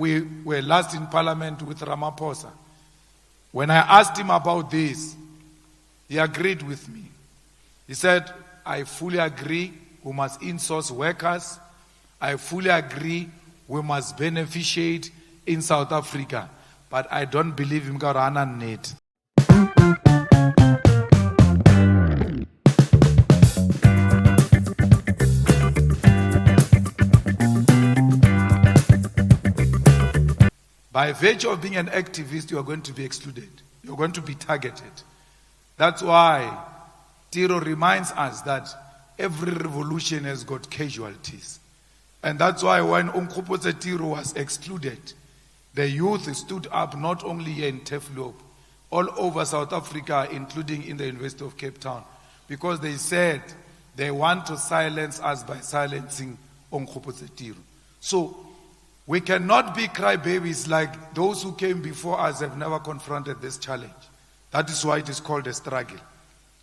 we were last in parliament with Ramaphosa, when I asked him about this, he agreed with me. He said, I fully agree, we must insource workers. I fully agree, we must beneficiate in South Africa. But I don't believe him got an need. By virtue of being an activist, you are going to be excluded. You're going to be targeted. That's why Tiro reminds us that every revolution has got casualties. And that's why when Umkhuputse Tiro was excluded, the youth stood up not only here in Tefloop, all over South Africa, including in the University of Cape Town, because they said they want to silence us by silencing Umkhuputse Tiro. So we cannot be crybabies like those who came before us have never confronted this challenge. That is why it is called a struggle.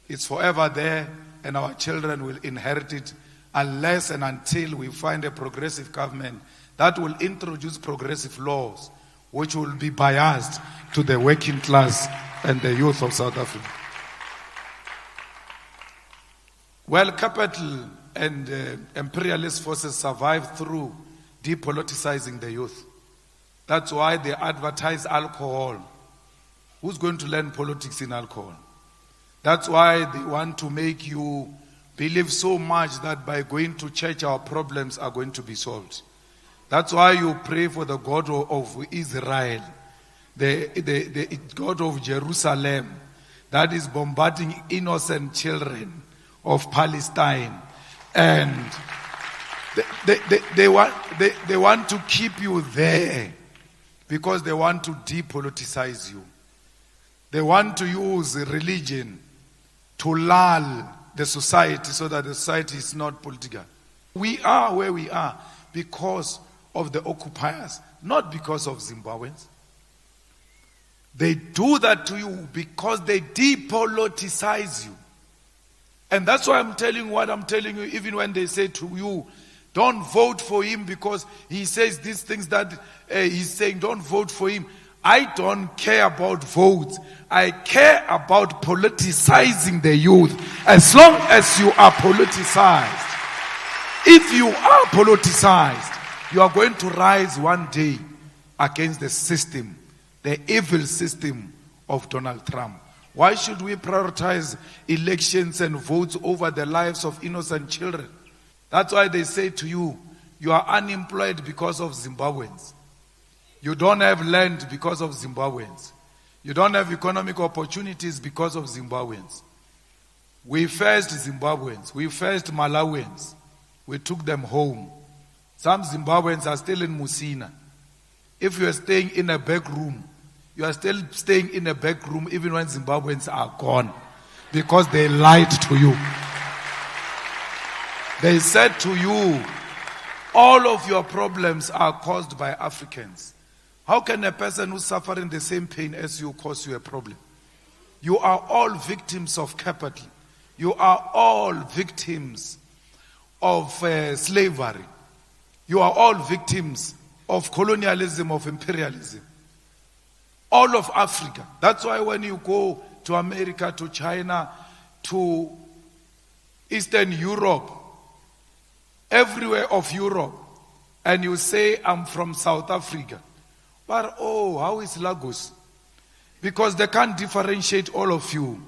It's forever there, and our children will inherit it unless and until we find a progressive government that will introduce progressive laws which will be biased to the working class and the youth of South Africa. Well, capital and imperialist forces survive through depoliticizing the youth. That's why they advertise alcohol. Who's going to learn politics in alcohol? That's why they want to make you believe so much that by going to church our problems are going to be solved. That's why you pray for the God of Israel, the God of Jerusalem, that is bombarding innocent children of Palestine. And they want to keep you there because they want to depoliticize you. They want to use religion to lull the society so that the society is not political. We are where we are because of the occupiers, not because of Zimbabweans. They do that to you because they depoliticize you. And that's why I'm telling you what I'm telling you, even when they say to you, don't vote for him because he says these things that he's saying, don't vote for him. I don't care about votes. I care about politicizing the youth. As long as you are politicized, if you are politicized, you are going to rise one day against the system, the evil system of Donald Trump. Why should we prioritize elections and votes over the lives of innocent children? That's why they say to you, you are unemployed because of Zimbabweans. You don't have land because of Zimbabweans. You don't have economic opportunities because of Zimbabweans. We faced Zimbabweans. We faced Malawians. We took them home. Some Zimbabweans are still in Musina. If you are staying in a back room, you are still staying in a back room even when Zimbabweans are gone because they lied to you. They said to you, all of your problems are caused by Africans. How can a person who's suffering the same pain as you cause you a problem? You are all victims of capital. You are all victims of slavery. You are all victims of colonialism, of imperialism. All of Africa. That's why when you go to America, to China, to Eastern Europe, everywhere of Europe, and you say, I'm from South Africa. But oh, how is Lagos? Because they can't differentiate all of you.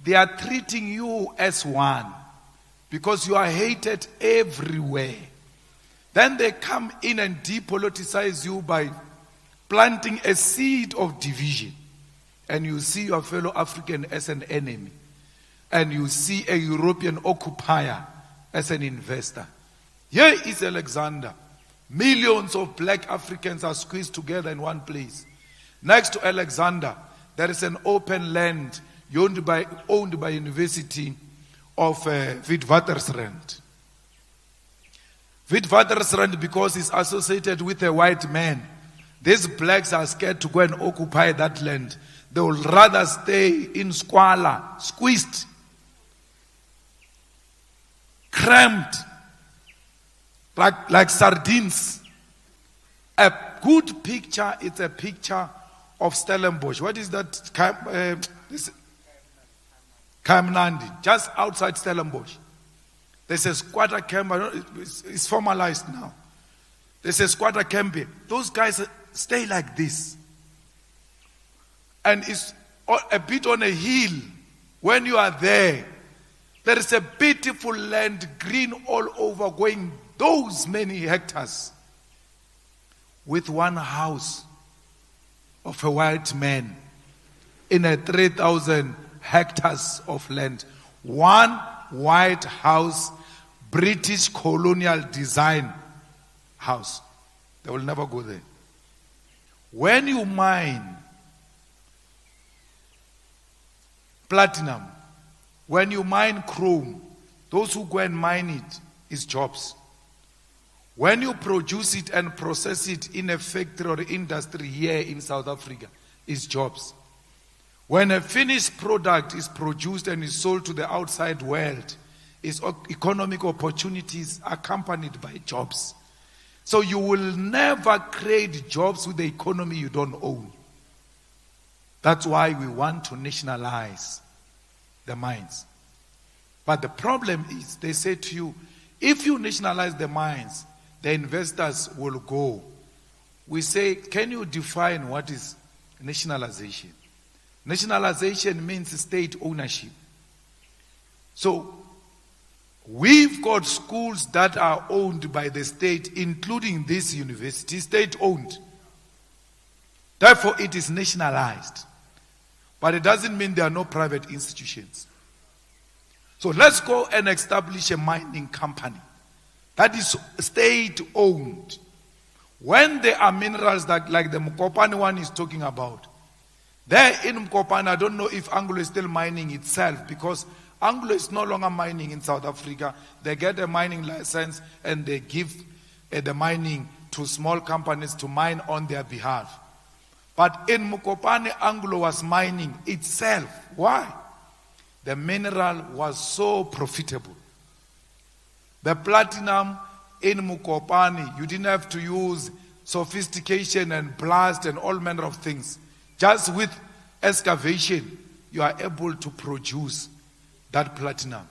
They are treating you as one. Because you are hated everywhere. Then they come in and depoliticize you by planting a seed of division. And you see your fellow African as an enemy. And you see a European occupier as an investor. Here is Alexander. Millions of black Africans are squeezed together in one place. Next to Alexander, there is an open land owned by University of Witwatersrand. Witwatersrand, because it's associated with a white man, these blacks are scared to go and occupy that land. They will rather stay in squalor, squeezed, cramped, like sardines. A good picture, it's a picture of Stellenbosch. What is that? Kamnandi, just outside Stellenbosch. There's a squatter camp. It's formalized now. There's a squatter camp. Those guys stay like this. And it's a bit on a hill. When you are there, there is a beautiful land, green all over, going those many hectares, with one house of a white man in a 3,000 hectares of land. One white house, British colonial design house. They will never go there. When you mine platinum, when you mine chrome, those who go and mine it is jobs. When you produce it and process it in a factory or industry here in South Africa, is jobs. When a finished product is produced and is sold to the outside world, is economic opportunities accompanied by jobs. So you will never create jobs with the economy you don't own. That's why we want to nationalize the mines. But the problem is, they say to you, if you nationalize the mines, the investors will go. We say, can you define what is nationalization? Nationalization means state ownership. So, we've got schools that are owned by the state, including this university, state-owned. Therefore, it is nationalized. But it doesn't mean there are no private institutions. So let's go and establish a mining company that is state-owned. When there are minerals that, like the Mokopane one is talking about, there in Mokopane, I don't know if Anglo is still mining itself, because Anglo is no longer mining in South Africa. They get a mining license and they give the mining to small companies to mine on their behalf. But in Mokopane, Anglo was mining itself. Why? The mineral was so profitable. The platinum in Mokopane, you didn't have to use sophistication and blast and all manner of things. Just with excavation, you are able to produce that platinum.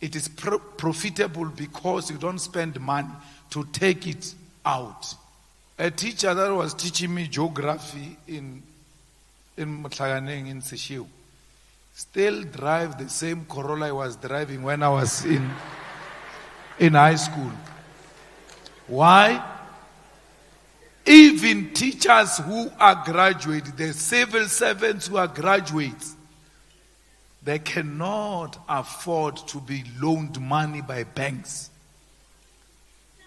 It is profitable because you don't spend money to take it out. A teacher that was teaching me geography in Motlaganeng in Seshiu still drive the same Corolla I was driving when I was in high school. Why? Even teachers who are graduates, the civil servants who are graduates, they cannot afford to be loaned money by banks.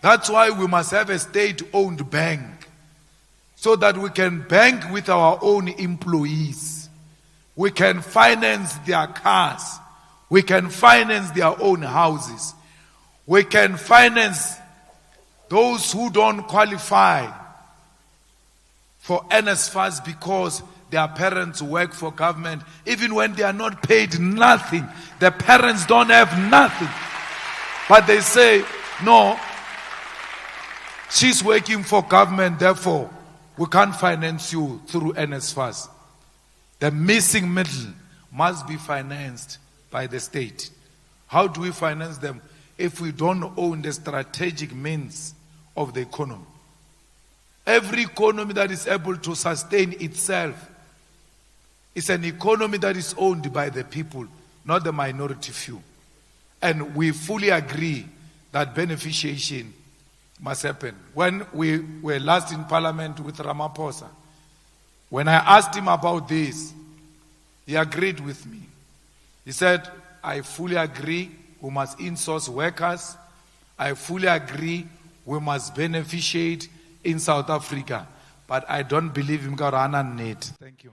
That's why we must have a state-owned bank, so that we can bank with our own employees. We can finance their cars. We can finance their own houses. We can finance those who don't qualify for NSFAS because their parents work for government. Even when they are not paid nothing, the parents don't have nothing. But they say, no, she's working for government, therefore we can't finance you through NSFAS. The missing middle must be financed by the state. How do we finance them if we don't own the strategic means of the economy? Every economy that is able to sustain itself is an economy that is owned by the people, not the minority few. And we fully agree that beneficiation must happen. When we were last in Parliament with Ramaphosa, when I asked him about this, he agreed with me. He said, I fully agree, we must in-source workers. I fully agree, we must beneficiate in South Africa. But I don't believe in Garana need. Thank you.